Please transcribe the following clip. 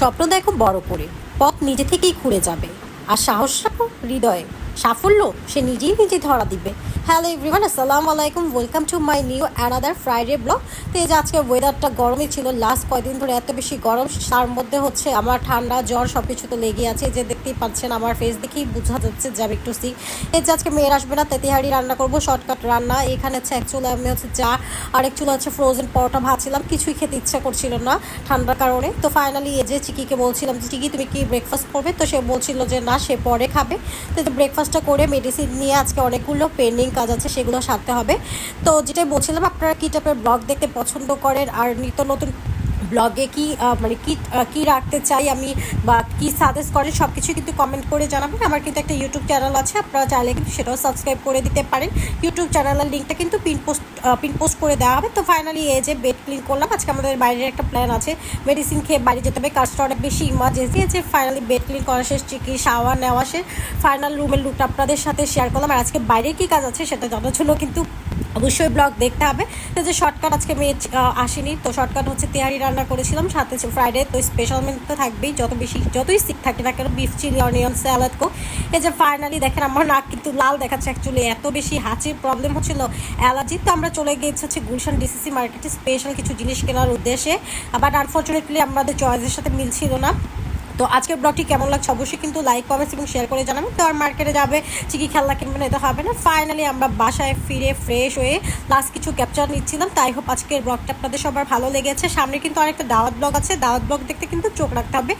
স্বপ্ন দেখো বড় করে, পথ নিজে থেকেই খুঁড়ে যাবে। আর সাহস রাখো হৃদয়ে, সাফল্য সে নিজে ধরা দিবে। হ্যালো এভরিওয়ান, আসসালামু আলাইকুম, welcome to my new another Friday blog. তো এই যে আজকে ওয়েদারটা গরমই ছিল, লাস্ট কয়েকদিন ধরে এত বেশি গরম, তার মধ্যে হচ্ছে আমার ঠান্ডা জ্বর সব কিছু তো লেগে আছে। যে দেখতেই পাচ্ছেন আমার ফেস দেখেই বোঝা যাচ্ছে যে আমি একটু সিক। এই যে আজকে মেয়ের আসবে না, তেতিহারি রান্না করবো, শর্টকাট রান্না। এখানে হচ্ছে এক চুলা আমি হচ্ছে চা, আর এক চুলা হচ্ছে ফ্রোজেন পরোটা ভাজছিলাম, কিছুই খেতে ইচ্ছা করছিল না ঠান্ডার কারণে। তো ফাইনালি এই যে চিকিকে বলছিলাম যে চিকি তুমি কি ব্রেকফাস্ট করবে, তো সে বলছিল যে না, সে পরে খাবে। তো ব্রেকফাস্টটা করে মেডিসিন নিয়ে আজকে অনেকগুলো পেন্ডিং কাজ আছে, সেগুলো সারতে হবে। তো যেটাই বলছিলাম, আপনারা কী টাইপের ব্লগ দেখতে পছন্দ করেন আর নিত্য নতুন ব্লগে কি মানে কি রাখতে চাই আমি বা কি সাজেস্ট করেন, সব কিছু কিন্তু কমেন্ট করে জানাবেন। আমার কিন্তু একটা ইউটিউব চ্যানেল আছে, আপনারা চাইলে কিন্তু সেটাও সাবস্ক্রাইব করে দিতে পারেন। ইউটিউব চ্যানেলের লিঙ্কটা কিন্তু পিন পোস্ট করে দেওয়া হবে। তো ফাইনালি এই যে বেড ক্লিন করলাম। আজকে আমাদের বাইরের একটা প্ল্যান আছে, মেডিসিন খেয়ে বাড়ি যেতে হবে, কাজটা অনেক বেশি ইমার্জেন্সি আছে। ফাইনালি বেড ক্লিন করা শেষ, চিকি শাওয়ার নেওয়া শেষ, ফাইনাল রুমের লুকটা আপনাদের সাথে শেয়ার করলাম। আর আজকে বাইরে কী কাজ আছে সেটা জানার জন্য কিন্তু অবশ্যই ব্লগ দেখতে হবে। তো যে শর্টকাট আজকে মেয়ে আসেনি, তো শর্টকাট হচ্ছে তেহারি রান্না করেছিলাম, সাথে ফ্রাইডে তো স্পেশাল মেনু তো থাকবেই, যতই সিক থাকে না কেন, বিফ চিলি অনিয়ন স্যালাড কো। এই যে ফাইনালি দেখেন আমার নাক কিন্তু লাল দেখাচ্ছে, অ্যাকচুয়ালি এত বেশি হাঁচির প্রবলেম হচ্ছিল, অ্যালার্জি। তো আমরা চলে গিয়েছি হচ্ছে গুলশান ডিসিসি মার্কেটে স্পেশাল কিছু জিনিস কেনার উদ্দেশ্যে, বাট আনফর্চুনেটলি আমাদের চয়েসের সাথে মিলছিল না। তো আজকের ব্লগটি কেমন লাগছে অবশ্যই কিন্তু লাইক কমেন্টস এবং শেয়ার করে জানাবেন। তো আর মার্কেটে যাবে চিকি খেলনা কিনবে না, এটা হবে না। ফাইনালি আমরা বাসায় ফিরে ফ্রেশ হয়ে লাস্ট কিছু ক্যাপচার নিচ্ছিলাম। তাই হোপ আজকের ব্লগটা আপনাদের সবার ভালো লেগেছে। সামনে কিন্তু অনেকটা দাওয়াত ব্লগ আছে, দাওয়াত ব্লগ দেখতে কিন্তু চোখ রাখতে হবে।